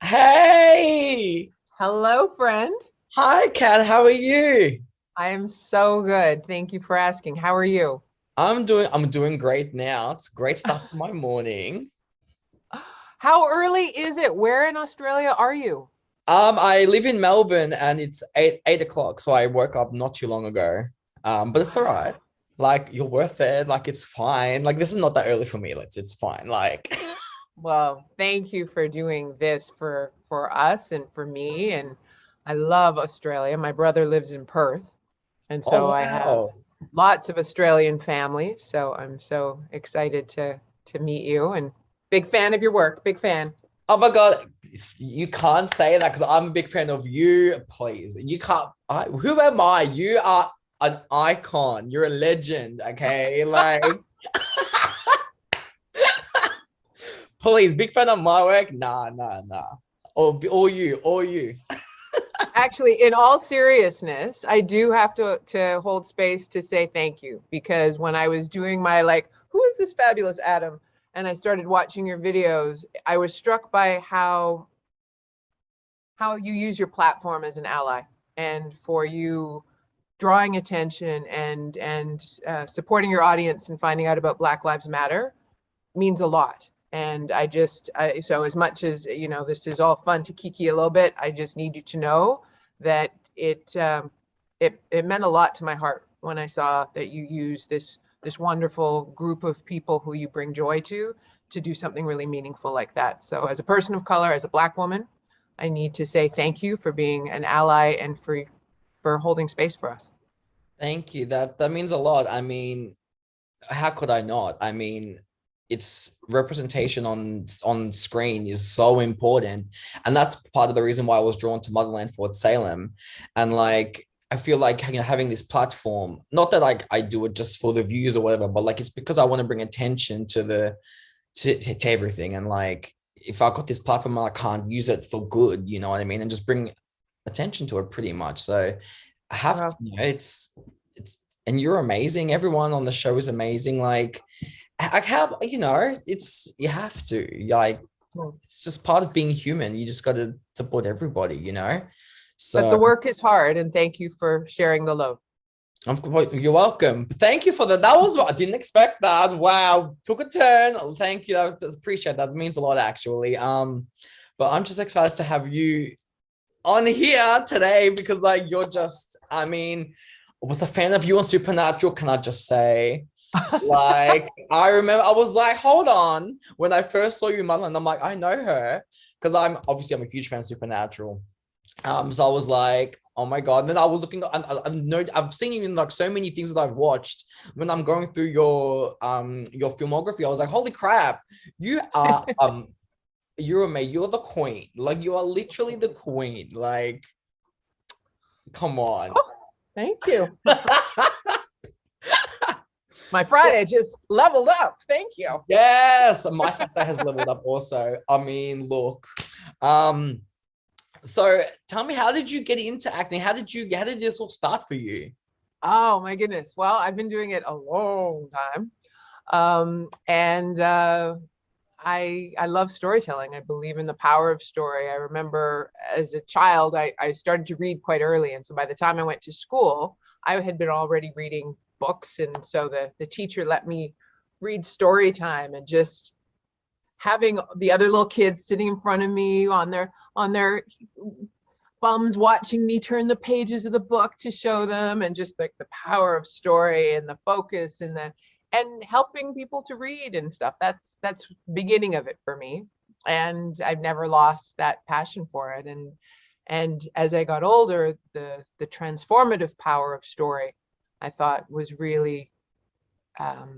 Hey! Hello, friend. Hi, Kat. How are you? I am so good. Thank you for asking. How are you? I'm doing great now. It's a great start to my morning. How early is it? Where in Australia are you? I live in Melbourne and it's eight o'clock, so I woke up not too long ago. But it's all right. Wow. Like you're worth it. Like it's fine. Like this is not that early for me. It's fine. Like Well, thank you for doing this for us and for me. And I love Australia. My brother lives in Perth, and oh so I have wow. lots of Australian family. So I'm so excited to meet you and big fan of your work. Big fan. Oh my God, you can't say that because I'm a big fan of you. Please, you can't. Who am I? You are an icon. You're a legend. Okay, like, please, big fan of my work. Nah, nah, nah. Or you, or you. Actually, in all seriousness, I do have to hold space to say thank you because when I was doing my like, who is this fabulous Adam? And I started watching your videos, I was struck by how you use your platform as an ally and for you drawing attention and supporting your audience and finding out about Black Lives Matter means a lot. And so as much as, this is all fun to kiki a little bit, I just need you to know that it meant a lot to my heart when I saw that you use this wonderful group of people who you bring joy to do something really meaningful like that. So as a person of color, as a Black woman, I need to say thank you for being an ally and for holding space for us. Thank you. That means a lot. I mean, how could I not? I mean, it's representation on screen is so important, and that's part of the reason why I was drawn to Motherland for Salem, and like I feel like having this platform, not that like I do it just for the views or whatever, but like it's because I want to bring attention to to everything, and like if I got this platform, I can't use it for good, you know what I mean, and just bring attention to it pretty much. So I have to, Well, it's and you're amazing. Everyone on the show is amazing. Like I have, it's you have to like it's just part of being human. You just got to support everybody, but So the work is hard, and thank you for sharing the load. you're welcome. Thank you for that. That was what I didn't expect that. Wow, took a turn. Thank you. I appreciate that. It means a lot actually. But I'm just excited to have you on here today because like you're just, I mean, I was a fan of you on Supernatural, can I just say? Like, I remember I was like, hold on. When I first saw you, Madeline, I'm like, I know her. Because I'm a huge fan of Supernatural. So I was like, oh my God. And then I was looking, I've seen you in like so many things that I've watched. When I'm going through your filmography, I was like, holy crap, you are you're amazing. You're the queen. Like you are literally the queen. Like, come on. Oh, thank you. My Friday just leveled up. Thank you. Yes, my Saturday has leveled up also. I mean, look. Um, so tell me, how did you get into acting? How did this all start for you? Oh my goodness. Well, I've been doing it a long time. And I love storytelling. I believe in the power of story. I remember as a child, I started to read quite early. And so by the time I went to school, I had been already reading books. And so the teacher let me read story time and just having the other little kids sitting in front of me on their bums watching me turn the pages of the book to show them, and just like the power of story and the focus and helping people to read and stuff. That's beginning of it for me, and I've never lost that passion for it. And as I got older, the transformative power of story I thought was really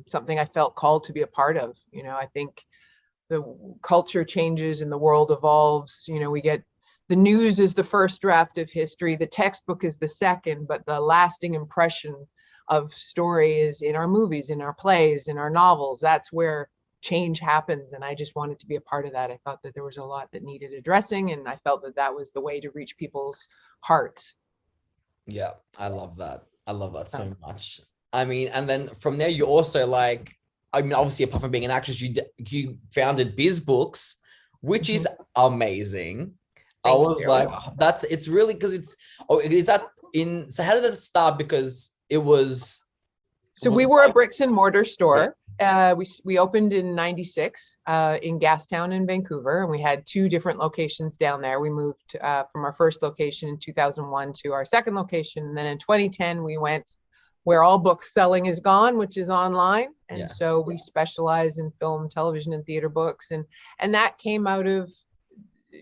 something I felt called to be a part of. I think the culture changes and the world evolves. We get the news is the first draft of history, the textbook is the second, but the lasting impression of story is in our movies, in our plays, in our novels. That's where change happens. And I just wanted to be a part of that. I thought that there was a lot that needed addressing, and I felt that that was the way to reach people's hearts. Yeah, I love that. I love that So, so much. I mean, and then from there, you also like, I mean, obviously, apart from being an actress, you founded Biz Books, which is mhm. amazing. I Thank was you. like, oh, it's really because is that so how did it start? Because it was, So we were a bricks and mortar store. We opened in '96 in Gastown in Vancouver, and we had 2 different locations down there. We moved from our first location in 2001 to our second location, and then in 2010 we went where all book selling is gone, which is online. And so we specialize in film, television, and theater books, and that came out of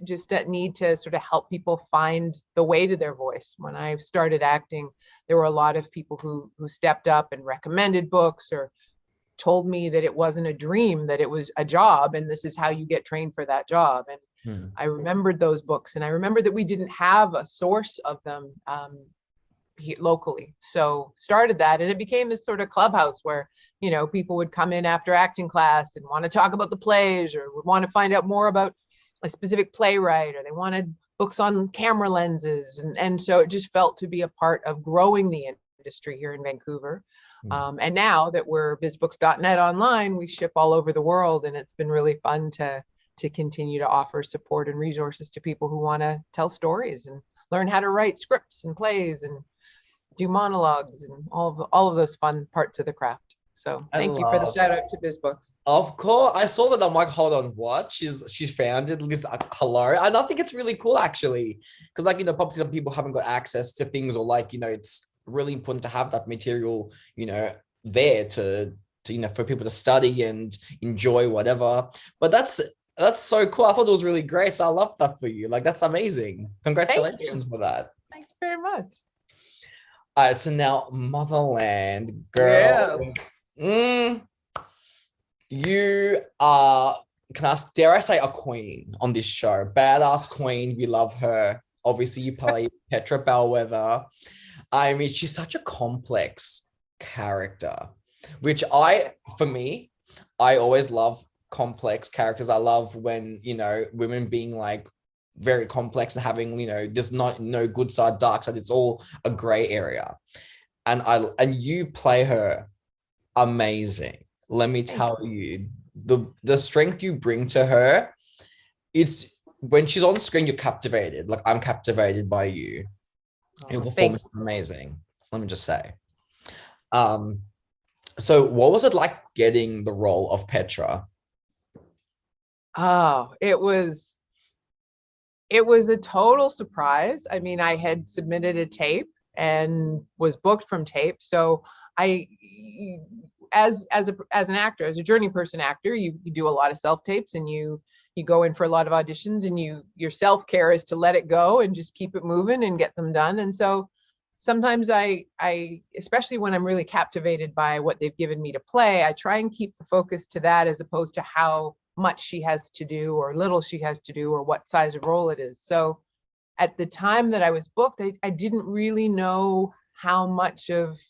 just that need to sort of help people find the way to their voice. When I started acting, there were a lot of people who stepped up and recommended books or told me that it wasn't a dream, that it was a job, and this is how you get trained for that job. And I remembered those books, and I remembered that we didn't have a source of them locally. So started that, and it became this sort of clubhouse where, you know, people would come in after acting class and want to talk about the plays, or would want to find out more about a specific playwright, or they wanted books on camera lenses. And so it just felt to be a part of growing the industry here in Vancouver. And now that we're bizbooks.net online, we ship all over the world, and it's been really fun to continue to offer support and resources to people who want to tell stories and learn how to write scripts and plays and do monologues and all of those fun parts of the craft. So thank you for the shout out to Biz Books. Of course, I saw that. I'm like, hold on, what? She's founded this. Hello, and I think it's really cool actually, because like, you know, probably some people haven't got access to things, or like, you know, it's really important to have that material, you know, there to you know, for people to study and enjoy whatever. But that's so cool. I thought it was really great. So I love that for you. Like, that's amazing. Congratulations for that. Thanks very much. All right, so now Motherland, girl. Yes. You are, dare I say, a queen on this show. Badass queen. We love her. Obviously, you play Petra Bellweather. I mean, she's such a complex character, which for me, I always love complex characters. I love when, you know, women being like very complex and having, you know, there's no good side, dark side. It's all a gray area. And you play her amazing. Let me tell you, the strength you bring to her, it's when she's on screen, you're captivated. Like, I'm captivated by you. Your performance is amazing. Let me just say. So what was it like getting the role of Petra? Oh, it was a total surprise. I mean, I had submitted a tape and was booked from tape. So as an actor, as a journey person actor, you do a lot of self tapes, and you go in for a lot of auditions, and your self-care is to let it go and just keep it moving and get them done. And so sometimes I especially when I'm really captivated by what they've given me to play, I try and keep the focus to that, as opposed to how much she has to do or little she has to do or what size of role it is. So at the time that I was booked, I didn't really know how much of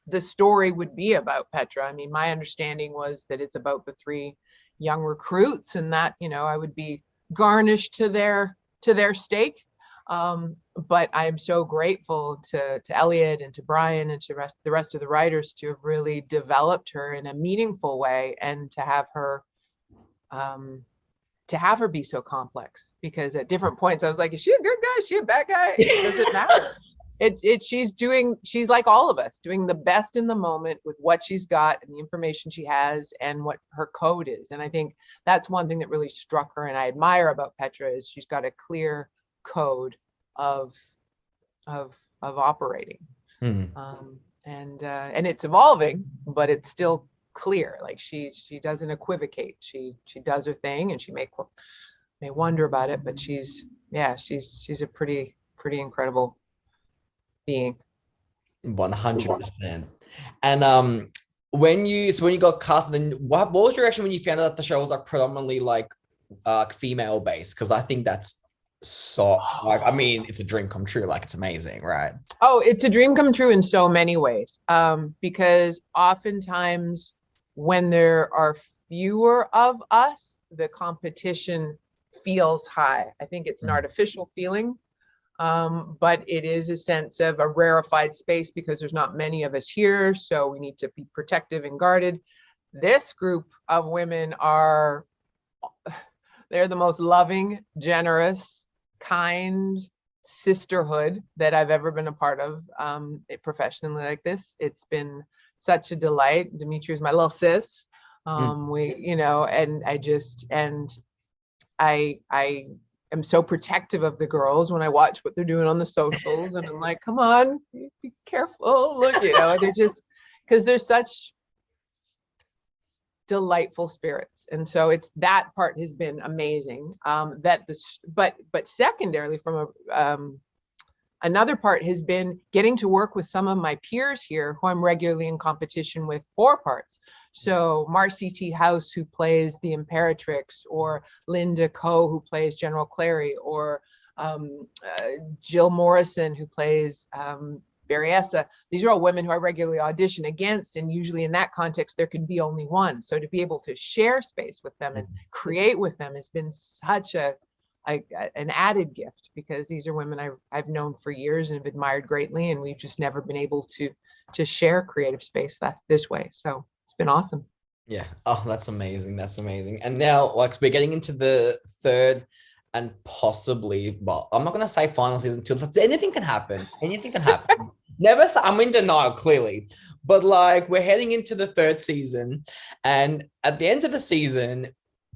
the story would be about Petra. I mean, my understanding was that it's about the 3 young recruits, and that, you know, I would be garnished to their stake. But I'm so grateful to Elliot and to Brian and to the rest of the writers to have really developed her in a meaningful way, and to have her be so complex. Because at different points I was like, is she a good guy? Is she a bad guy? It doesn't matter. She's like all of us, doing the best in the moment with what she's got and the information she has and what her code is. And I think that's one thing that really struck her and I admire about Petra, is she's got a clear code of operating. And it's evolving, but it's still clear. Like she doesn't equivocate. She does her thing, and she may wonder about it, but she's a pretty incredible being. 100%. And when you got cast, then what was your reaction when you found out that the show was like predominantly like female based? Because I think that's so, like, I mean, it's a dream come true. Like, it's amazing, right? Oh, it's a dream come true in so many ways. Because oftentimes when there are fewer of us, the competition feels high. I think it's an artificial feeling. But it is a sense of a rarefied space because there's not many of us here, so we need to be protective and guarded. This group of women they're the most loving, generous, kind sisterhood that I've ever been a part of, professionally like this. It's been such a delight. Demetria is my little sis. We, you know, and I am so protective of the girls when I watch what they're doing on the socials, and I'm like, come on, be careful. Look, you know, they're just, because they're such delightful spirits, and so it's, that part has been amazing. But secondarily, from another part has been getting to work with some of my peers here who I'm regularly in competition with for parts. So Marcy T. House, who plays the Imperatrix, or Linda Coe, who plays General Clary, or Jill Morrison, who plays Berryessa. These are all women who I regularly audition against, and usually in that context there could be only one. So to be able to share space with them and create with them has been such an added gift, because these are women I've known for years and have admired greatly, and we've just never been able to share creative space this way. So it's been awesome. Yeah. Oh, that's amazing. That's amazing. And now, like, we're getting into the third and possibly, well, I'm not going to say final season two. Anything can happen. Anything can happen. Never say, I'm in denial, clearly. But, like, we're heading into the third season. And at the end of the season,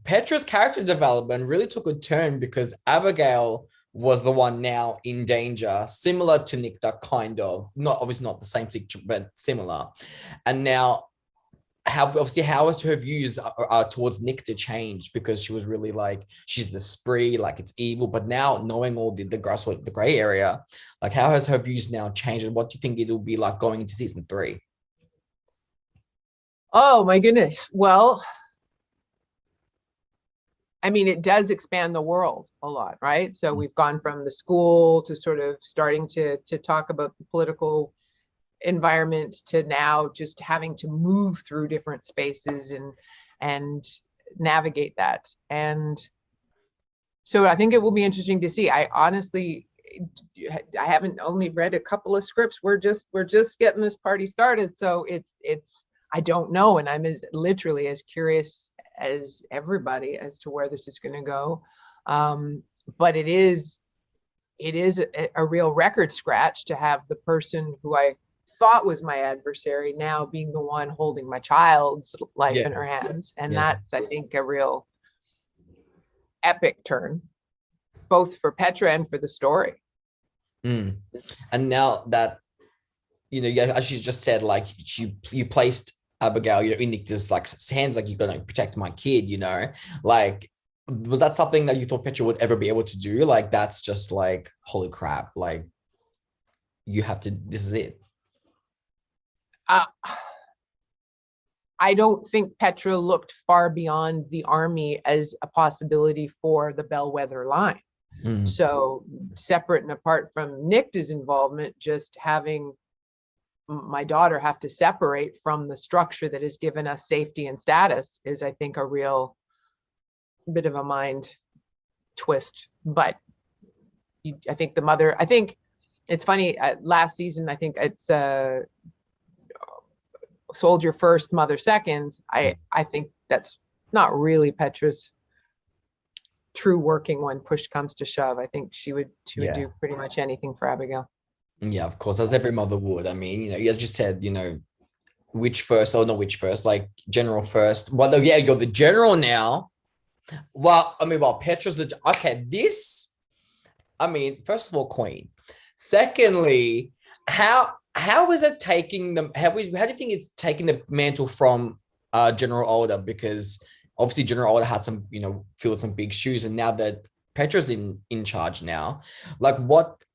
Petra's character development really took a turn, because Abigail was the one now in danger, similar to Nikta, kind of. Not obviously not the same situation, but similar. And now, how has her views towards Nikta changed? Because she was really like, she's the spree, like it's evil. But now, knowing all the gray area, like, how has her views now changed? And what do you think it'll be like going into season 3? Oh my goodness. Well, I mean, it does expand the world a lot, right? So we've gone from the school to sort of starting to talk about the political environment, to now just having to move through different spaces and navigate that. And so I think it will be interesting to see. I honestly, I haven't only read a couple of scripts. We're just getting this party started. So it's I don't know. And I'm literally as curious as everybody as to where this is going to go. But it is a real record scratch to have the person who I thought was my adversary now being the one holding my child's life in her hands. And that's, I think, a real epic turn, both for Petra and for the story. And now that, you know, as you just said, like, you placed Abigail, you know, in Nikta's like hands, like, you're gonna protect my kid, you know, like, was that something that you thought Petra would ever be able to do? Like, that's just like, holy crap, like, you have to, this is it. I don't think Petra looked far beyond the army as a possibility for the Bellwether line. So separate and apart from Nikta's involvement, just having my daughter have to separate from the structure that has given us safety and status is, I think, a real bit of a mind twist. But I think the mother, I think it's funny, last season, I think it's soldier first, mother second. I think that's not really Petra's true working when push comes to shove. I think she would do pretty much anything for Abigail. Yeah, of course, as every mother would. I mean, you know, you just said, you know, which first, or not which first, like general first. Well, yeah, you're the general now. Well, I mean, Petra's this, I mean, first of all, queen. Secondly, how is it taking them? How do you think it's taking the mantle from General Alder? Because obviously General Alder had some, you know, filled some big shoes, and now that Petra's in charge now, like,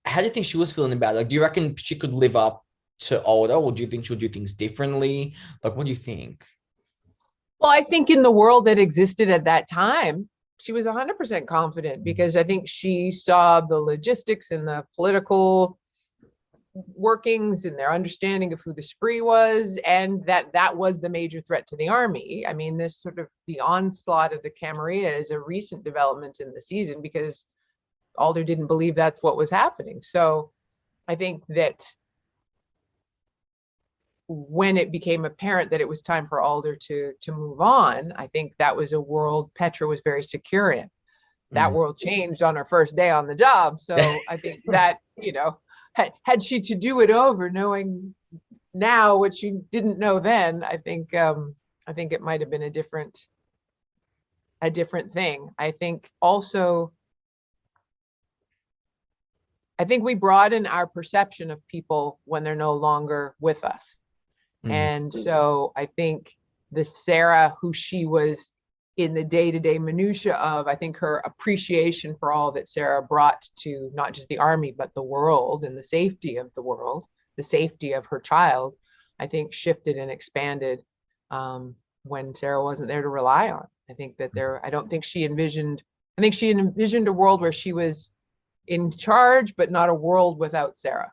how do you think she was feeling about it? Like, do you reckon she could live up to Alder, or do you think she'll do things differently? Like, what do you think? Well, I think in the world that existed at that time, she was 100% confident, because I think she saw the logistics and the political workings and their understanding of who the spree was, and that was the major threat to the army. I mean, this sort of the onslaught of the Camarilla is a recent development in the season, because Alder didn't believe that's what was happening. So I think that when it became apparent that it was time for Alder to move on, I think that was a world Petra was very secure in. that world changed on her first day on the job. So I think that, had she to do it over, knowing now what she didn't know then, I think it might have been a different thing. I think also, we broaden our perception of people when they're no longer with us. And so I think the Sarah who she was in the day-to-day minutia of, I think her appreciation for all that Sarah brought to not just the army, but the world and the safety of the world, the safety of her child, I think shifted and expanded when Sarah wasn't there to rely on. I think that I think she envisioned a world where she was in charge, but not a world without Sarah.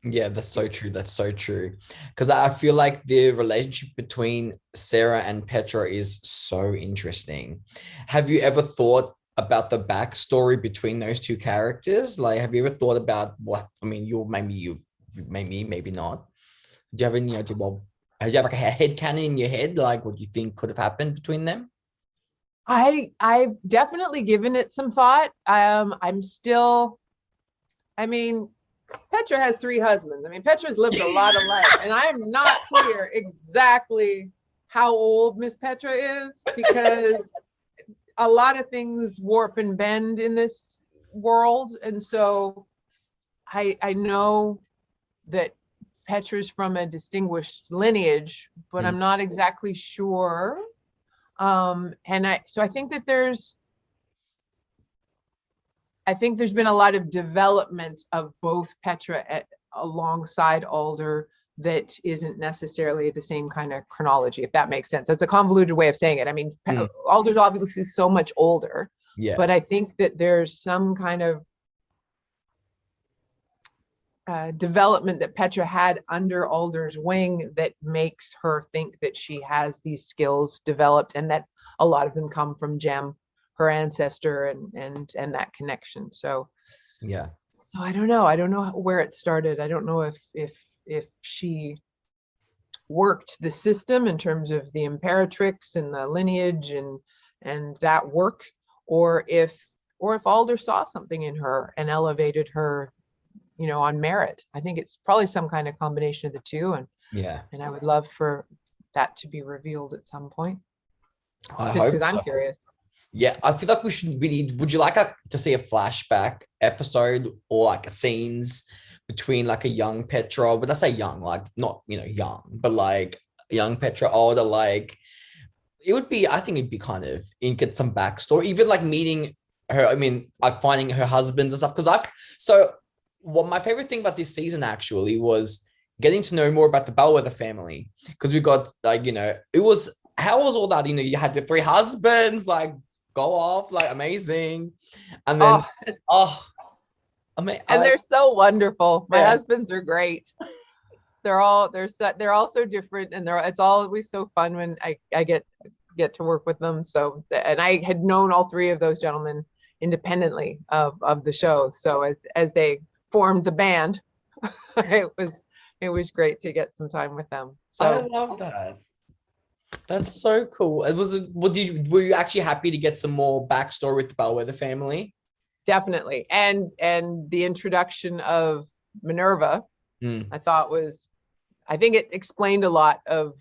Yeah, that's so true. That's so true. Because I feel like the relationship between Sarah and Petra is so interesting. Have you ever thought about the backstory between those two characters? Like, have you ever thought about maybe not. Do you have any idea? Well, do you have like a headcanon in your head, like what you think could have happened between them? I've definitely given it some thought. Petra has 3 husbands. Petra's lived a lot of life, and I am not clear exactly how old Miss Petra is, because a lot of things warp and bend in this world. And so I know that Petra's from a distinguished lineage, but I'm not exactly sure. So I think that there's been a lot of development of both Petra alongside Alder that isn't necessarily the same kind of chronology, if that makes sense. That's a convoluted way of saying it. Alder's obviously so much older, but I think that there's some kind of development that Petra had under Alder's wing that makes her think that she has these skills developed, and that a lot of them come from Jem, her ancestor, and that connection. So I don't know where it started. I don't know if she worked the system in terms of the imperatrix and the lineage and that work, or if Alder saw something in her and elevated her, on merit. I think it's probably some kind of combination of the two, and I would love for that to be revealed at some point. Just because I'm curious. Yeah, I feel like would you like to see a flashback episode or like scenes between like a young Petra, but I say young, like not, young, but like young Petra, older, like I think it'd be kind of, get some backstory, even like meeting her, like finding her husband and stuff. What my favorite thing about this season actually was getting to know more about the Bellwether family, because we got how was all that, you had the 3 husbands, like go off, like amazing. And then they're so wonderful. My husbands are great. They're all so different, and it's always so fun when I get to work with them. So, and I had known all 3 of those gentlemen independently of the show. So as they formed the band, it was great to get some time with them. So I love that. That's so cool. Were you actually happy to get some more backstory with the Bellwether family? Definitely. And the introduction of Minerva, I think it explained a lot of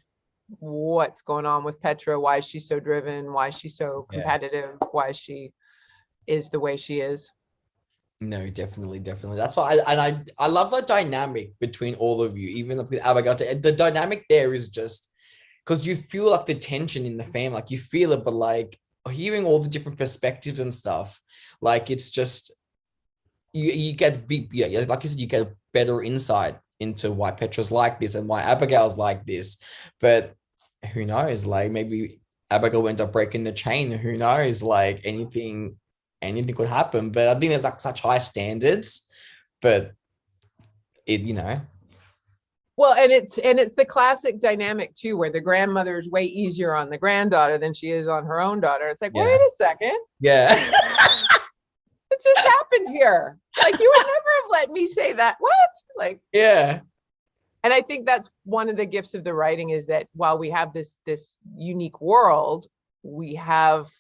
what's going on with Petra, why she's so driven, why she's so competitive, why she is the way she is. No, definitely. That's why I love the dynamic between all of you, even with Abigail. The dynamic there is just because you feel like the tension in the family, like you feel it, but like hearing all the different perspectives and stuff, like it's just you get like you said, you get better insight into why Petra's like this and why Abigail's like this. But who knows? Like maybe Abigail will end up breaking the chain. Who knows? Like anything could happen. But I think there's like such high standards. But Well, and it's the classic dynamic too, where the grandmother's way easier on the granddaughter than she is on her own daughter. It's like, wait a second. Yeah. It just happened here. Like, you would never have let me say that. What? Like, yeah. And I think that's one of the gifts of the writing, is that while we have this unique world, we have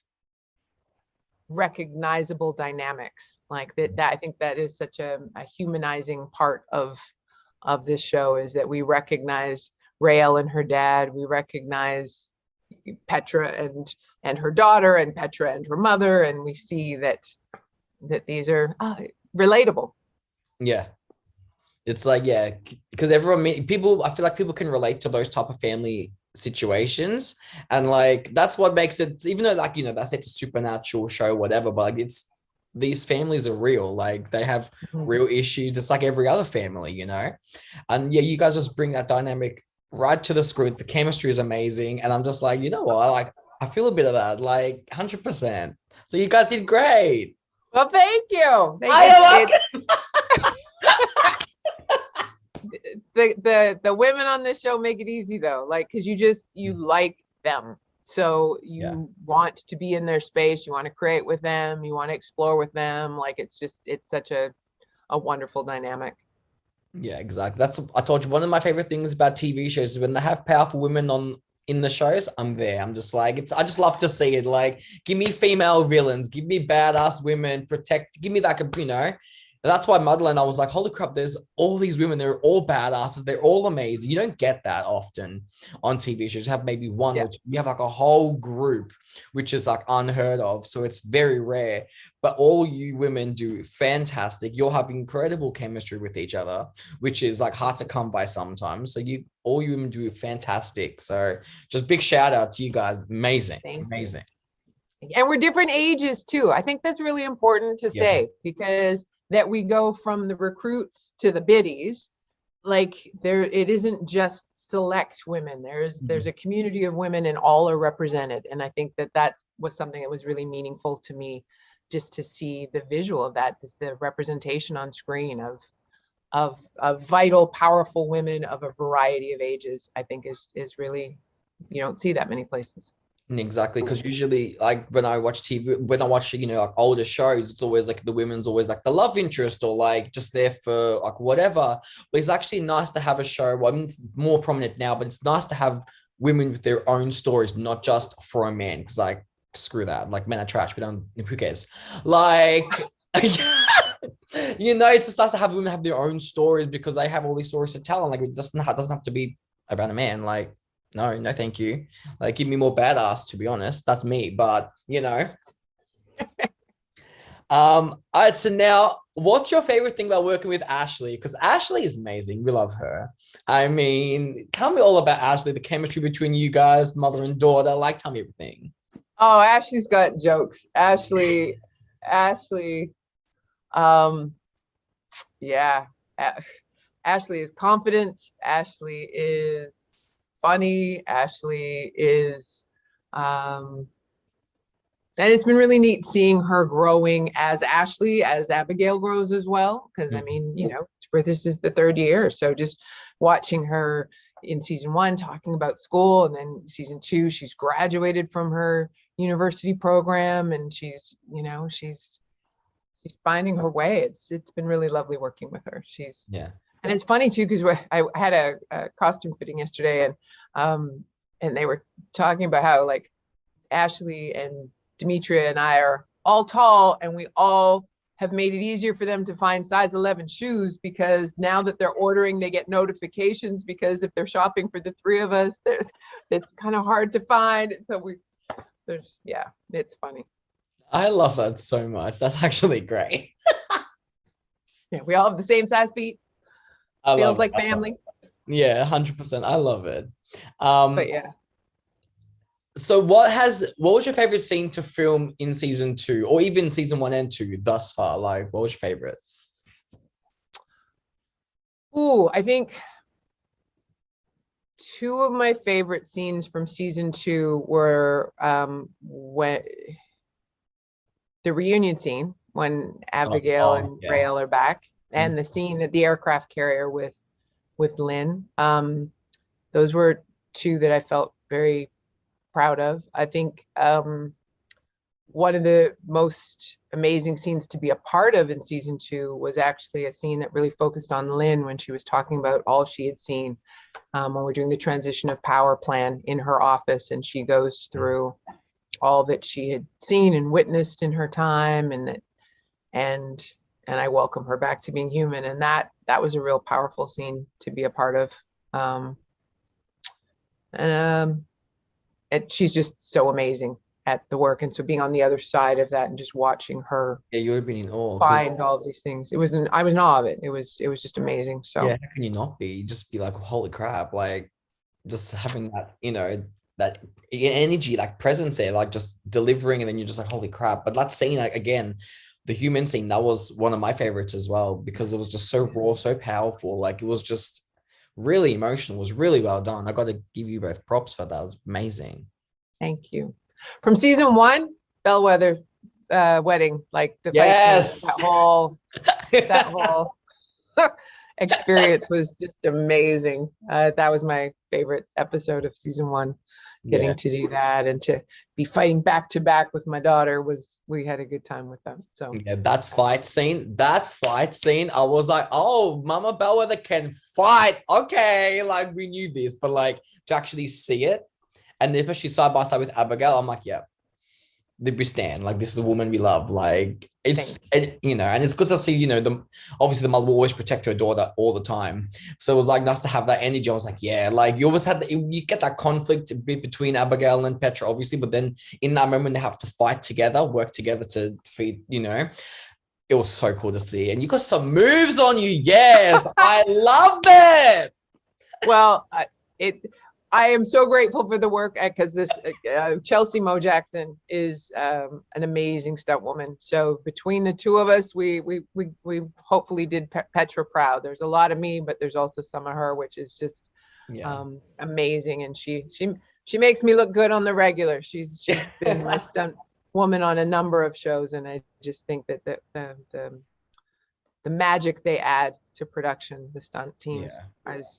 recognizable dynamics like that I think that is such a humanizing part of this show, is that we recognize Rael and her dad, we recognize Petra and her daughter, and Petra and her mother, and we see that these are relatable. Yeah. It's like, yeah, because people, I feel like people can relate to those type of family situations. And like, that's what makes it, even though like, that's it's a supernatural show, whatever, but like these families are real. Like they have real issues. It's like every other family, and yeah, you guys just bring that dynamic right to the screen. The chemistry is amazing. And I'm just like, you know what? I feel a bit of that, like 100%. So you guys did great. Well, thank you. The women on this show make it easy though, like, because you like them, so you want to be in their space, you want to create with them, you want to explore with them. Like it's such a wonderful dynamic. Yeah, exactly. I told you, one of my favorite things about TV shows is when they have powerful women in the shows. I'm there. I'm just like, I just love to see it. Like, give me female villains, give me badass women, give me that, that's why Motherland, I was like, holy crap, there's all these women, they're all badasses, they're all amazing. You don't get that often on TV shows. You have maybe one or two. You have like a whole group, which is like unheard of. So it's very rare. But all you women do fantastic. You'll have incredible chemistry with each other, which is like hard to come by sometimes. So all you women do fantastic. So just big shout out to you guys. Amazing. Amazing. And we're different ages too. I think that's really important to say, because that we go from the recruits to the biddies, like it isn't just select women. There's a community of women and all are represented. And I think that was something that was really meaningful to me, just to see the visual of that, the representation on screen of vital, powerful women of a variety of ages. I think is really, you don't see that many places. Exactly, because usually, like when I watch TV, when I watch like older shows, it's always like the women's always like the love interest or like just there for like whatever. But it's actually nice to have a show. Well, I mean, it's more prominent now, but it's nice to have women with their own stories, not just for a man. Because like screw that, like men are trash. Who cares? Like, it's just nice to have women have their own stories because they have all these stories to tell, and like it doesn't have to be about a man. Like. No, thank you. Like, give me more badass, to be honest. That's me, but all right, so now what's your favorite thing about working with Ashley? Because Ashley is amazing. We love her. I mean, tell me all about Ashley, the chemistry between you guys, mother and daughter. Like, tell me everything. Oh, Ashley's got jokes. Ashley, yeah. Ashley is confident. Ashley is funny. Ashley is and it's been really neat seeing her growing as Ashley, as Abigail grows as well, because I mean, this is the third year, so just watching her in season 1 talking about school, and then season 2 she's graduated from her university program, and she's finding her way. It's been really lovely working with her. And it's funny too, because I had a costume fitting yesterday, and they were talking about how like Ashley and Demetria and I are all tall, and we all have made it easier for them to find size 11 shoes, because now that they're ordering, they get notifications, because if they're shopping for the 3 of us, it's kind of hard to find. So it's funny. I love that so much. That's actually great. Yeah, we all have the same size feet. Feels like family. Yeah, 100%. I love it. But yeah. So what was your favorite scene to film in season 2, or even season 1 and 2 thus far? Like, what was your favorite? Ooh, I think 2 of my favorite scenes from season 2 were when the reunion scene when Abigail and Rael are back, and the scene at the aircraft carrier with Lynn. Those were 2 that I felt very proud of. I think one of the most amazing scenes to be a part of in season 2 was actually a scene that really focused on Lynn, when she was talking about all she had seen when we're doing the transition of power plan in her office, and she goes through all that she had seen and witnessed in her time, and I welcome her back to being human. And that was a real powerful scene to be a part of. And she's just so amazing at the work. And so being on the other side of that and just watching her you would have been in awe. find all of these things, I was in awe of it. It was just amazing. So yeah, how can you not be? Just be like, holy crap, like just having that, that energy, like presence there, like just delivering, and then you're just like, holy crap. But that scene, like again, the human scene, that was one of my favorites as well, because it was just so raw, so powerful. Like it was just really emotional. It was really well done. I got to give you both props for that. It was amazing. thank you. From season 1, Bellwether wedding, like the Yes. that whole experience was just amazing. That was my favorite episode of season 1. Getting to do that and to be fighting back to back with my daughter, we had a good time with them. So yeah, that fight scene, I was like, oh, Mama Bellwether can fight. Okay, like we knew this, but like to actually see it, and especially side by side with Abigail, I'm like, yeah, we stand. Like this is a woman we love. Like and it's good to see, obviously the mother will always protect her daughter all the time. So it was like nice to have that energy. I was like, yeah, like you always you get that conflict between Abigail and Petra, obviously, but then in that moment they have to fight together, work together to feed, it was so cool to see. And you got some moves on you. Yes, I love it. Well, I am so grateful for the work, because this Chelsea Mo Jackson is an amazing stunt woman. So between the two of us, we hopefully did Petra proud. There's a lot of me, but there's also some of her, which is just amazing. And she makes me look good on the regular. She's been my stunt woman on a number of shows, and I just think that the magic they add to production, the stunt teams,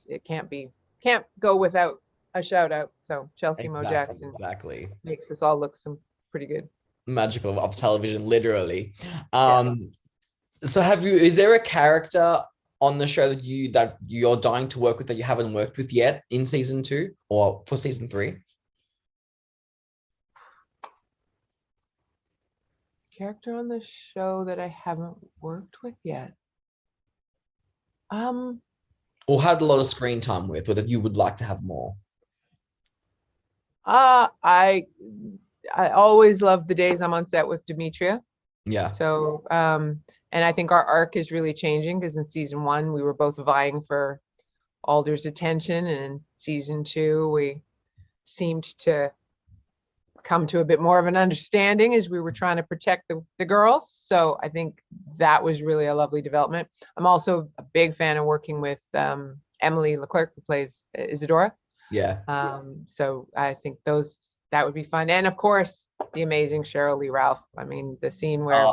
it can't go without a shout out. So Chelsea Mo Jackson makes us all look some pretty good. Magical of television, literally. So is there a character on the show that you're dying to work with that you haven't worked with yet in season 2 or for season 3? Character on the show that I haven't worked with yet? Or had a lot of screen time with, or that you would like to have more? I always love the days I'm on set with Demetria. Yeah. So, and I think our arc is really changing, because in season 1, we were both vying for Alder's attention. And in season 2, we seemed to come to a bit more of an understanding as we were trying to protect the girls. So I think that was really a lovely development. I'm also a big fan of working with Emily Leclerc, who plays Isadora. Yeah. So I think that would be fun. And of course, the amazing Cheryl Lee Ralph. I mean, the scene where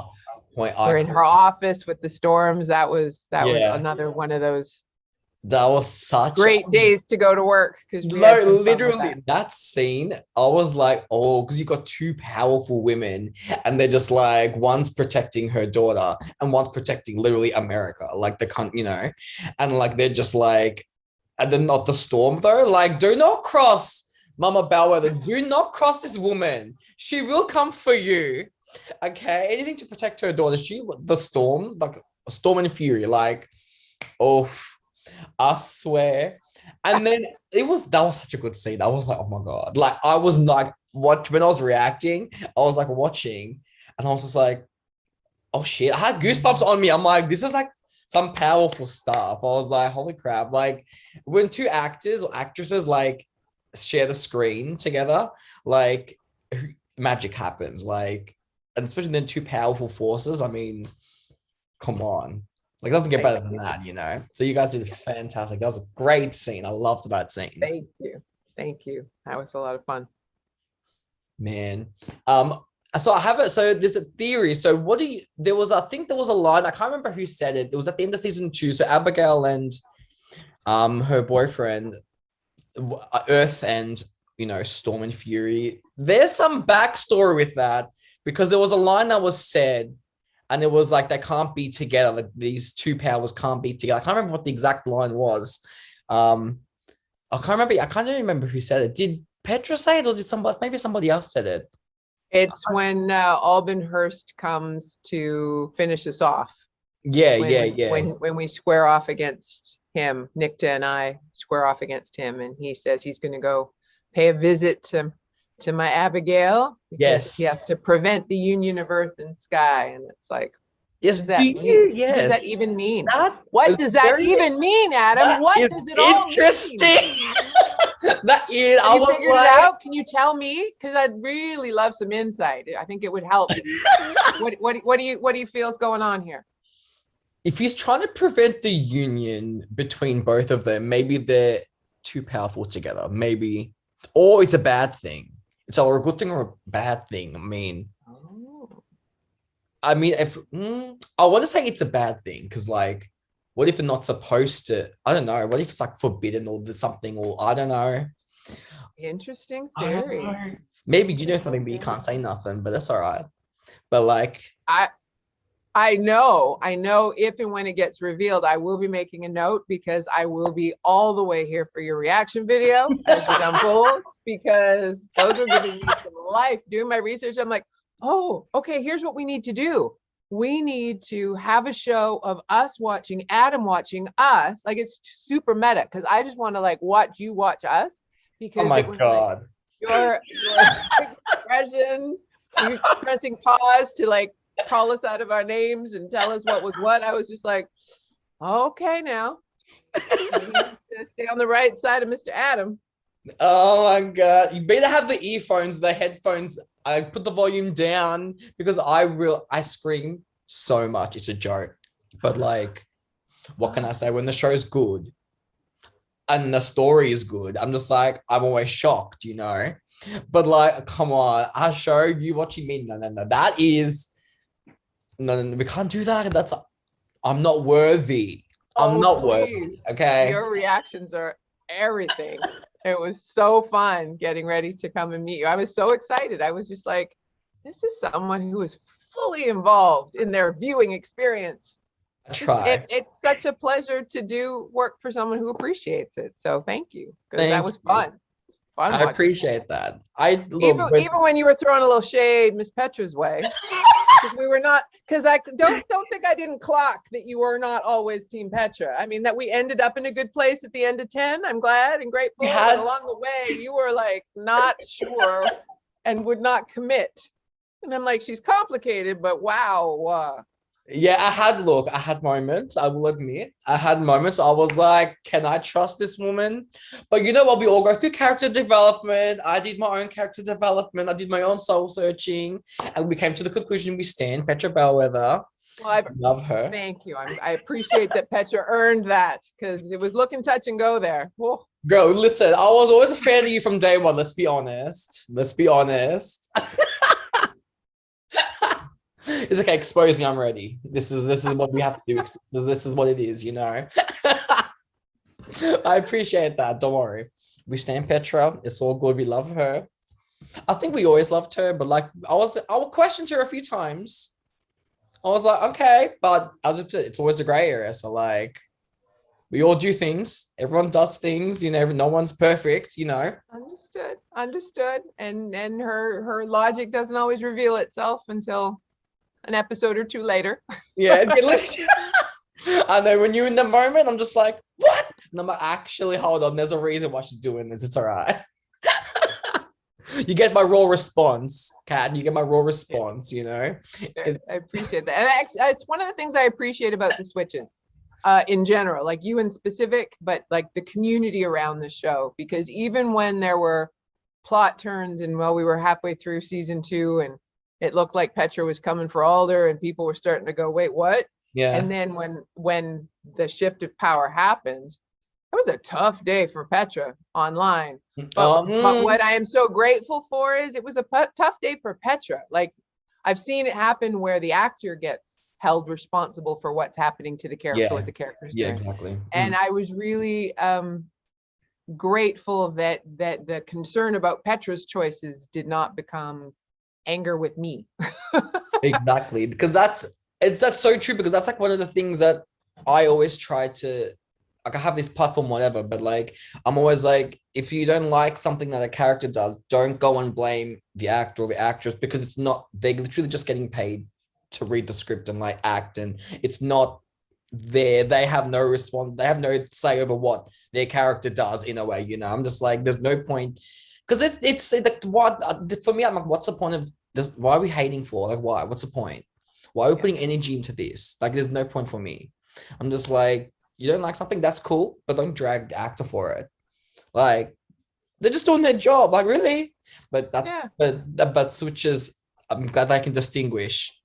we're in her office with the storms, that was another one of those. That was such great days to go to work, because literally that scene, I was like, oh, because you got two powerful women, and they're just like, one's protecting her daughter and one's protecting literally America, like and like they're just like, and then not the storm though, like, do not cross Mama Bellwether, do not cross this woman, she will come for you. Okay, anything to protect her daughter. The storm, like storm and fury, like, oh, I swear. And then that was such a good scene. I was like, oh my God. Like, I was like, when I was reacting, I was like watching, and I was just like, oh shit. I had goosebumps on me. I'm like, this is like some powerful stuff. I was like, holy crap. Like, when two actors or actresses like share the screen together, like magic happens. Like, and especially then two powerful forces. I mean, come on. Like, it doesn't get better than that, So you guys did fantastic. That was a great scene. I loved that scene. Thank you. That was a lot of fun. Man. So I have it. So there's a theory. So I think there was a line. I can't remember who said it. It was at the end of season 2. So Abigail and her boyfriend, Earth and, Storm and Fury. There's some backstory with that, because there was a line that was said, and it was like, they can't be together. Like, these two powers can't be together. I can't remember what the exact line was. I can't even remember who said it. Did Petra say it, or did maybe somebody else said it? It's when Alban Hurst comes to finish us off. Yeah, When we square off against him, Nicta and I square off against him, and he says he's going to go pay a visit to my Abigail because he Yes. has to prevent the union of earth and sky. And it's like, Yes, what does that mean? What does that even mean? What does that even mean, Adam? What does it all mean? Interesting. That is, Have you figured it out? Can you tell me? Because I'd really love some insight. I think it would help. What do you feel is going on here? If he's trying to prevent the union between both of them, maybe they're too powerful together. Maybe, or it's a bad thing. It's either a good thing or a bad thing. If I want to say it's a bad thing, because like, what if they're not supposed to? I don't know. What if it's like forbidden or there's something, or I don't know. Interesting theory. Maybe you know something, but you can't say nothing, but that's all right. But like, I know if and when it gets revealed, I will be making a note because I will be all the way here for your reaction video as it unfolds, because those are giving me some life. Doing my research, I'm like, oh, okay, here's what we need to do. We need to have a show of us watching Adam watching us. Like, it's super meta because I just want to like watch you watch us, because oh my God. like your expressions, you pressing pause to like call us out of our names and tell us what was what. I was just like, okay, now stay on the right side of Mr. Adam. Oh my God. You better have the earphones, the headphones. I put the volume down because I scream so much. It's a joke. But like, what can I say? When the show's good and the story is good, I'm just like, I'm always shocked, you know? But like, come on, our show, you watching me? No. That is, no, we can't do that. I'm not worthy. I'm not worthy. Okay. Your reactions are everything. It was so fun getting ready to come and meet you. I was so excited. I was just like, this is someone who is fully involved in their viewing experience. It's such a pleasure to do work for someone who appreciates it. So thank you, because that was fun. I appreciate that. Even when you were throwing a little shade Miss Petra's way, because we were not, because I don't think I didn't clock that you were not always Team Petra. I mean, that we ended up in a good place at the end of 10. I'm glad and grateful. But along the way, you were like not sure and would not commit. And I'm like, she's complicated, but wow. Yeah, I had moments. I will admit, I had moments. I was like, can I trust this woman? But you know what? We all go through character development. I did my own character development. I did my own soul searching, and we came to the conclusion we stand Petra Bellweather. Well, I love her. Thank you. I appreciate that Petra earned that, because it was looking touch and go there. Whoa. Girl, listen, I was always a fan of you from day one. Let's be honest. It's okay, expose me, I'm ready. This is what we have to do. This is what it is, you know. I appreciate that. Don't worry. We stand Petra. It's all good. We love her. I think we always loved her, but like I questioned her a few times. I was like, okay, but it's always a gray area. So like, we all do things. Everyone does things, you know, no one's perfect, you know. Understood. And her logic doesn't always reveal itself until an episode or two later. Yeah. And then when you're in the moment, I'm just like, what? And I'm like, actually, hold on. There's a reason why she's doing this. It's all right. You get my raw response, Kat. You get my raw response, you know? I appreciate that. And it's one of the things I appreciate about the switches in general, like you in specific, but like the community around the show. Because even when there were plot turns and we were halfway through season 2 and it looked like Petra was coming for Alder and people were starting to go, wait, what? Yeah. And then when the shift of power happened, it was a tough day for Petra online. But what I am so grateful for is it was a tough day for Petra. Like, I've seen it happen where the actor gets held responsible for what's happening to the character, what the character's doing. Exactly. And I was really grateful that the concern about Petra's choices did not become anger with me. Exactly, because that's so true, because that's like one of the things that I always try to like I have this platform, whatever, but like I'm always like, if you don't like something that a character does, don't go and blame the actor or the actress, because it's not, they're literally just getting paid to read the script and like act, and it's not there. They have no response, they have no say over what their character does in a way, you know. I'm just like, there's no point, because it's like, what for me, I'm like, what's the point of this? Why are we hating for? Like, why? What's the point? Why are we putting energy into this? Like, there's no point for me. I'm just like, you don't like something, that's cool, but don't drag the actor for it. Like, they're just doing their job. Like, really? But that's but switches. I'm glad I can distinguish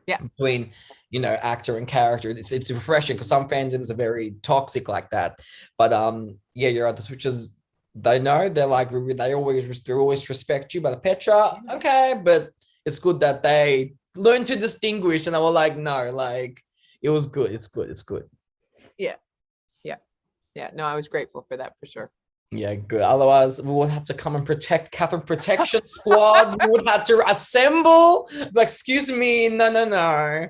between, you know, actor and character. It's refreshing, because some fandoms are very toxic like that. But yeah, you're right. The switches, they know, they're like, they always respect you. But Petra, okay, but it's good that they learn to distinguish, and I was like, no, like, it was good. It's good. It's good. Yeah. No, I was grateful for that for sure. Yeah, good. Otherwise, we would have to come and protect Catherine Protection Squad. We would have to assemble. Like, excuse me, no.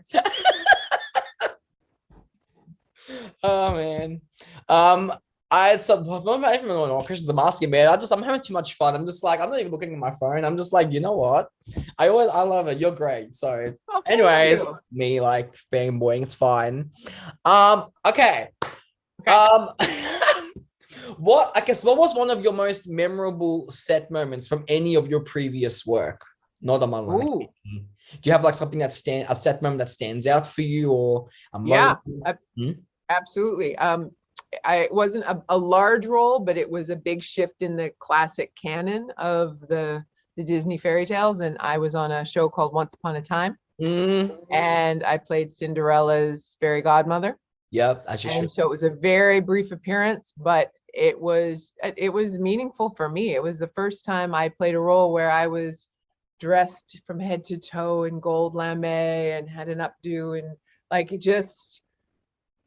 Oh man. I had some, I don't even know what questions I'm asking, man. I'm having too much fun. I'm just like, I'm not even looking at my phone. I'm just like, you know what? I love it. You're great. So, anyways, me like fanboying, it's fine. Okay. What was one of your most memorable set moments from any of your previous work? Not on Motherland. Do you have like something a set moment that stands out for you, or a moment? Absolutely. It wasn't a large role, but it was a big shift in the classic canon of the Disney fairy tales. And I was on a show called Once Upon a Time, and I played Cinderella's fairy godmother. Yep. And so it was a very brief appearance, but it was meaningful for me. It was the first time I played a role where I was dressed from head to toe in gold lame and had an updo, and like,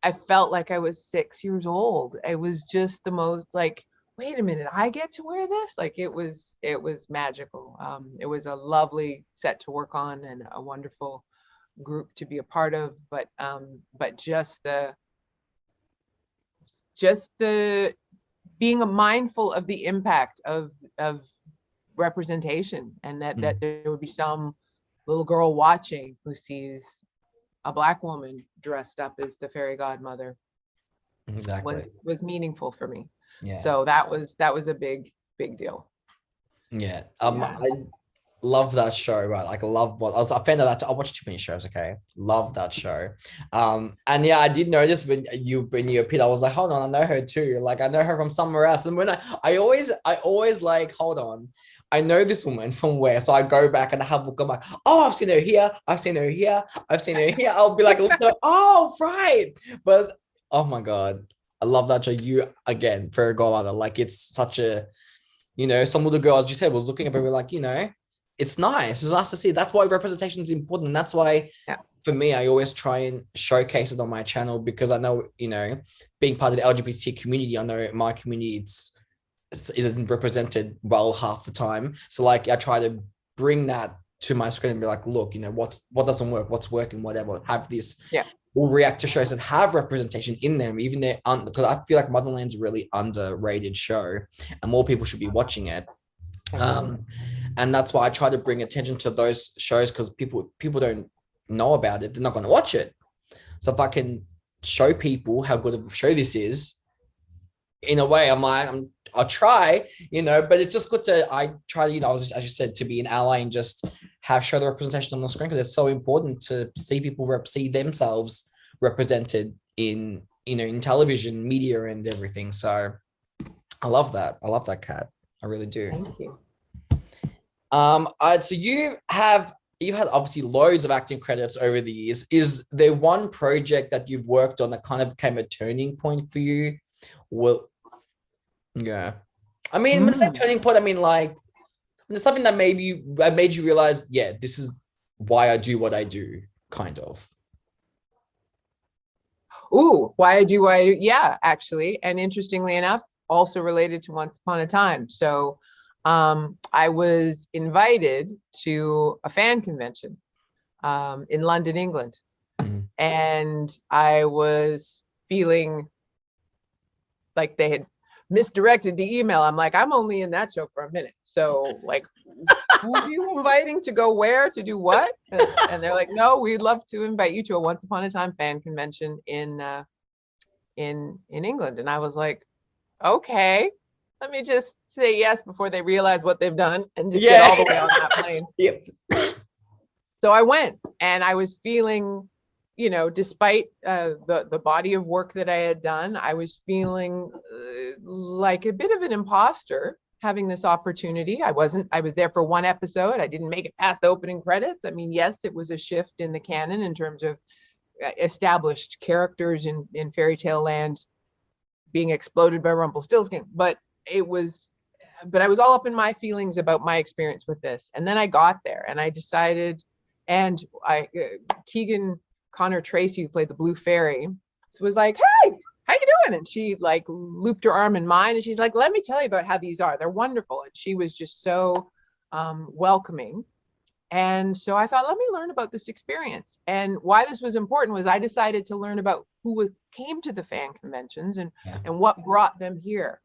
I felt like I was 6 years old. It was just the most like, wait a minute, I get to wear this? Like, it was magical. It was a lovely set to work on and a wonderful group to be a part of, but just the being mindful of the impact of representation, and that there would be some little girl watching who sees a Black woman dressed up as the fairy godmother was meaningful for me. So that was a big deal. I love that show, right? Like, I was a fan of that. I watched too many shows. Okay, love that show. And yeah, I did notice when you appeared, I was like, hold on, I know her too. Like, I know her from somewhere else. And when I always like, hold on, I know this woman from where? So I go back and I have a look. I'm like, oh, I've seen her here. I've seen her here. I've seen her here. I'll be like, oh, right. But oh my god, I love that show. You again, fairy godmother. Like, it's such a, you know, some little girl, as you said, was looking at me like, you know, it's nice. It's nice to see. That's why representation is important. And that's why, for me, I always try and showcase it on my channel, because I know, you know, being part of the LGBT community, I know my community, it isn't represented well half the time. So like, I try to bring that to my screen and be like, look, you know, what doesn't work, what's working, whatever. Have this. We'll react to shows that have representation in them, even because I feel like Motherland's a really underrated show, and more people should be watching it. And that's why I try to bring attention to those shows, because people don't know about it, they're not going to watch it. So if I can show people how good of a show this is, in a way, I'll try, you know. But it's just good I try, you know, as you said, to be an ally and just show the representation on the screen, because it's so important to see people see themselves represented in, you know, in television, media, and everything. So I love that, Kat. I really do. Thank you. So you've had obviously loads of acting credits over the years. Is there one project that you've worked on that kind of became a turning point for you? Well, yeah. I mean, when I say turning point, I mean like there's something that made you realize, yeah, this is why I do what I do, kind of. Ooh, why I do what I do? Yeah, actually, and interestingly enough, also related to Once Upon a Time. So I was invited to a fan convention in London, England. And I was feeling like they had misdirected the email. I'm like, I'm only in that show for a minute. So like, who are you inviting to go where to do what? And they're like, no, we'd love to invite you to a Once Upon a Time fan convention in England. And I was like, okay, let me just say yes before they realize what they've done and just get all the way on that plane. Yep. So I went, and I was feeling, you know, despite the body of work that I had done, I was feeling like a bit of an imposter having this opportunity. I was there for one episode. I didn't make it past the opening credits. I mean, yes, it was a shift in the canon in terms of established characters in fairy tale land being exploded by Rumpelstiltskin, but I was all up in my feelings about my experience with this. And then I got there and I decided, and Keegan Connor Tracy, who played the Blue Fairy, was like, hey, how you doing? And she like looped her arm in mine and she's like, let me tell you about how these are. They're wonderful. And she was just so welcoming. And so I thought, let me learn about this experience. And why this was important was I decided to learn about who came to the fan conventions and what brought them here.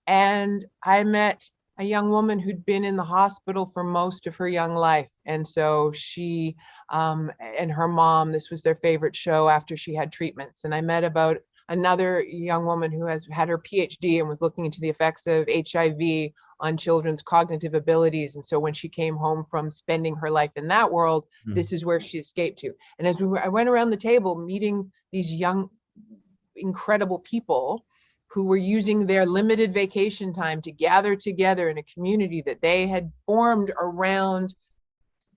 And I met a young woman who'd been in the hospital for most of her young life. And so she and her mom, this was their favorite show after she had treatments. And I met about another young woman who has had her PhD and was looking into the effects of HIV on children's cognitive abilities. And so when she came home from spending her life in that world, this is where she escaped to. And as I went around the table meeting these young, incredible people who were using their limited vacation time to gather together in a community that they had formed around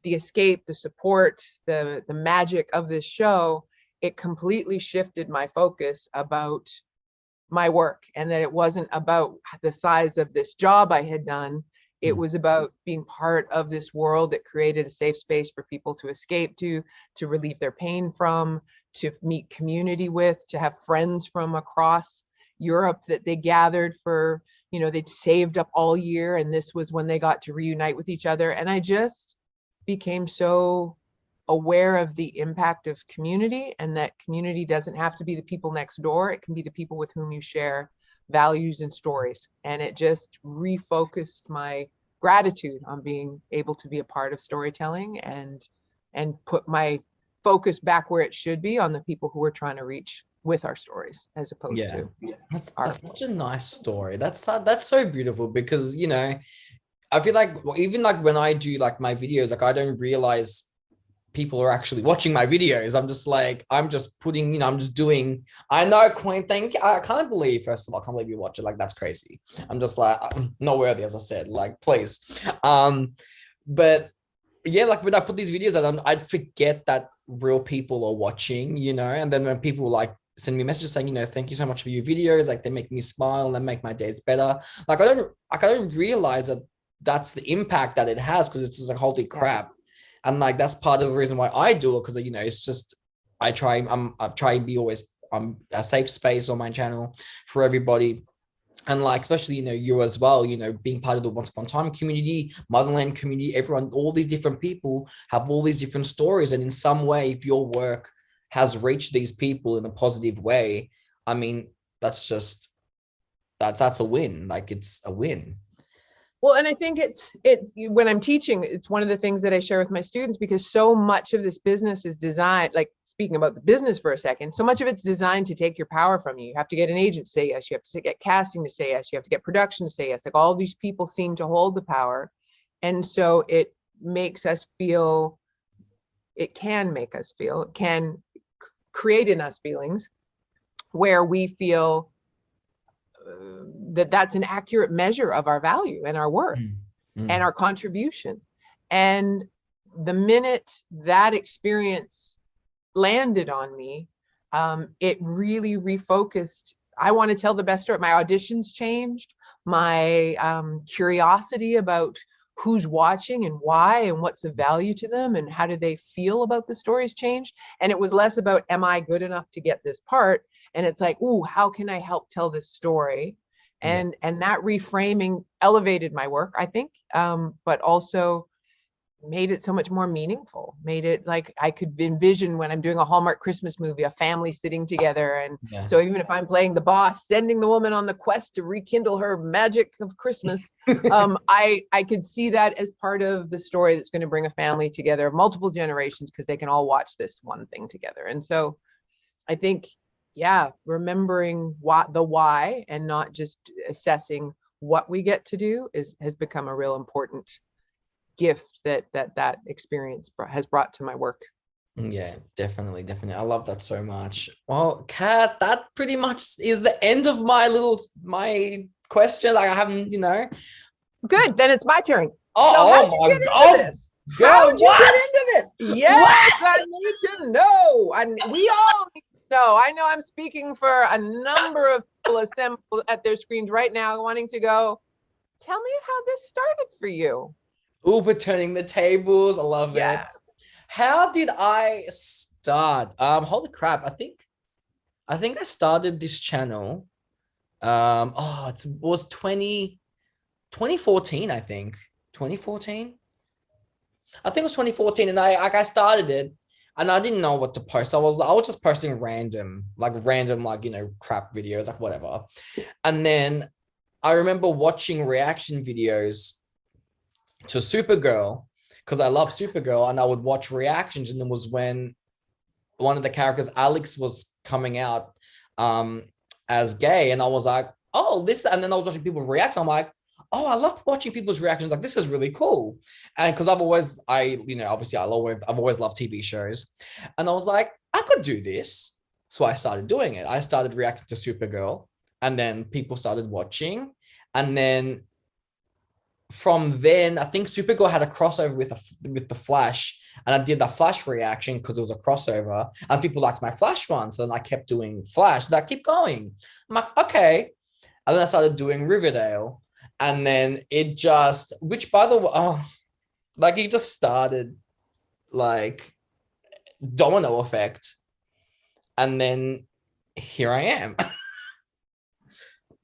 the escape, the support, the magic of this show, it completely shifted my focus about my work, and that it wasn't about the size of this job I had done. It was about being part of this world that created a safe space for people to escape to relieve their pain from, to meet community with, to have friends from across Europe that they gathered for, you know, they'd saved up all year, and this was when they got to reunite with each other. And I just became so aware of the impact of community, and that community doesn't have to be the people next door. It can be the people with whom you share values and stories. And it just refocused my gratitude on being able to be a part of storytelling and put my focus back where it should be, on the people who we're trying to reach with our stories, as opposed to that's such a nice story. That's so beautiful, because, you know, I feel like even like when I do like my videos, like I don't realize people are actually watching my videos. I'm just like, I'm just putting, you know, I'm just doing, I know, Queen, thank you. I can't believe, first of all, I can't believe you watch it. Like, that's crazy. I'm just like, I'm not worthy, as I said, like, please. But yeah, like when I put these videos out, I'd forget that real people are watching, you know, and then when people like send me messages saying, you know, thank you so much for your videos, like they make me smile and make my days better. Like I don't realize that that's the impact that it has, because it's just like, holy crap. And like, that's part of the reason why I do it, because, you know, it's just, I try and be always a safe space on my channel for everybody. And like, especially, you know, you as well, you know, being part of the Once Upon a Time community, Motherland community, everyone, all these different people have all these different stories. And in some way, if your work has reached these people in a positive way, I mean, that's a win. Like, it's a win. Well, and I think it's when I'm teaching, it's one of the things that I share with my students, because so much of this business is designed, like speaking about the business for a second, so much of it's designed to take your power from you. You have to get an agent to say yes, you have to get casting to say yes, you have to get production to say yes. Like, all these people seem to hold the power. And so it makes us feel, it can create in us feelings where we feel that that's an accurate measure of our value and our worth and our contribution. And the minute that experience landed on me, it really refocused. I want to tell the best story. My auditions changed. My curiosity about who's watching and why and what's the value to them and how do they feel about the stories changed. And it was less about, am I good enough to get this part? And it's like, ooh, how can I help tell this story? And that reframing elevated my work, I think, but also made it so much more meaningful, made it like I could envision when I'm doing a Hallmark Christmas movie, a family sitting together. And so even if I'm playing the boss, sending the woman on the quest to rekindle her magic of Christmas, I could see that as part of the story that's going to bring a family together of multiple generations, because they can all watch this one thing together. And so I think, yeah, remembering the why and not just assessing what we get to do has become a real important gift that experience has brought to my work. Yeah, definitely. I love that so much. Well, Kat, that pretty much is the end of my question. Like I haven't, Good, then it's my turn. Oh, so how'd you get into this? How'd you get into this? Yes, I need to know. We all need to know. I know I'm speaking for a number of people assembled at their screens right now wanting to go, tell me how this started for you. Uber turning the tables. I love it. How did I start? Holy crap. I think I started this channel. It was 2014, I think. 2014? I think it was 2014, and I started it, and I didn't know what to post. I was just posting random crap videos, like whatever. And then I remember watching reaction videos to Supergirl, because I love Supergirl, and I would watch reactions. And it was when one of the characters, Alex, was coming out as gay, and I was like, oh, this, and then I was watching people react. I'm like, oh, I love watching people's reactions. Like, this is really cool. And because I've always loved TV shows, and I was like, I could do this. So I started doing it. I started reacting to Supergirl, and then people started watching, and then from then, I think Supergirl had a crossover with the Flash, and I did the Flash reaction because it was a crossover, and people liked my Flash one, so then I kept doing Flash. And I keep going. I'm like, okay, and then I started doing Riverdale, and then it just, which by the way, it just started like domino effect, and then here I am.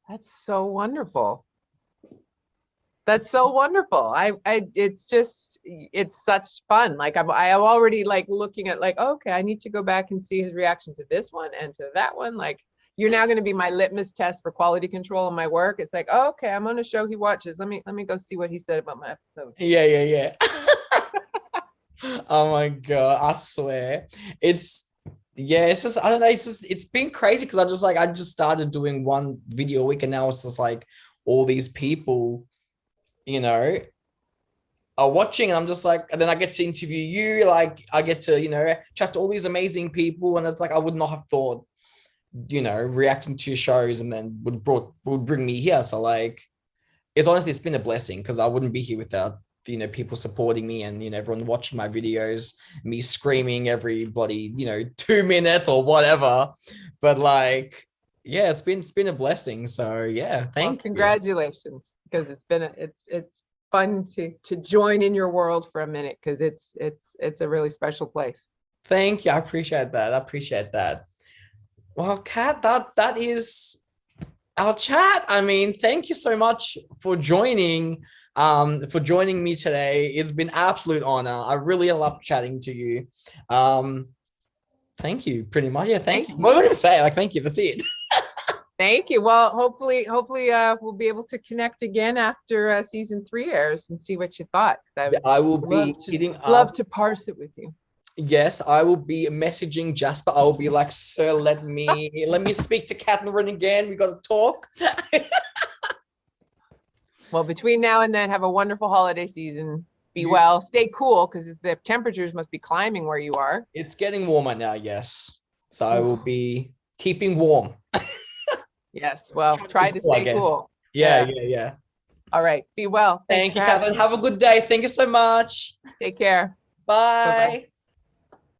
That's so wonderful. That's so wonderful. It's such fun. Like I'm already like looking at like, okay, I need to go back and see his reaction to this one and to that one. Like, you're now going to be my litmus test for quality control in my work. It's like, oh, okay, I'm on a show he watches. Let me go see what he said about my episode. Yeah. Oh my God, I swear. It's just, I don't know, it's been crazy, because I just started doing one video a week, and now it's just like all these people are watching, and I'm just like, and then I get to interview you, like I get to chat to all these amazing people, and it's like I would not have thought reacting to your shows and then would bring me here. So like, it's been a blessing, because I wouldn't be here without people supporting me, and everyone watching my videos, me screaming everybody 2 minutes or whatever. But like, yeah, it's been a blessing. So yeah, thank you. Congratulations, because it's fun to join in your world for a minute, because it's a really special place. Thank you. I appreciate that. Well, Kat, that is our chat. I mean, thank you so much for joining me today. It's been absolute honor. I really love chatting to you. Thank you, pretty much. Yeah, thank you. What am I gonna say? Like, thank you. That's it. Thank you. Well, hopefully we'll be able to connect again after season 3 airs and see what you thought. I will be love to parse it with you. Yes, I will be messaging Jasper. I will be like, sir, let me speak to Catherine again. We got to talk. Well, between now and then, have a wonderful holiday season. Be well, stay cool, because the temperatures must be climbing where you are. It's getting warmer now, yes. So I will be keeping warm. Yes, well, try to stay cool. Yeah. All right, be well. Thank you, Catherine. Have a good day. Thank you so much. Take care. Bye. Bye-bye.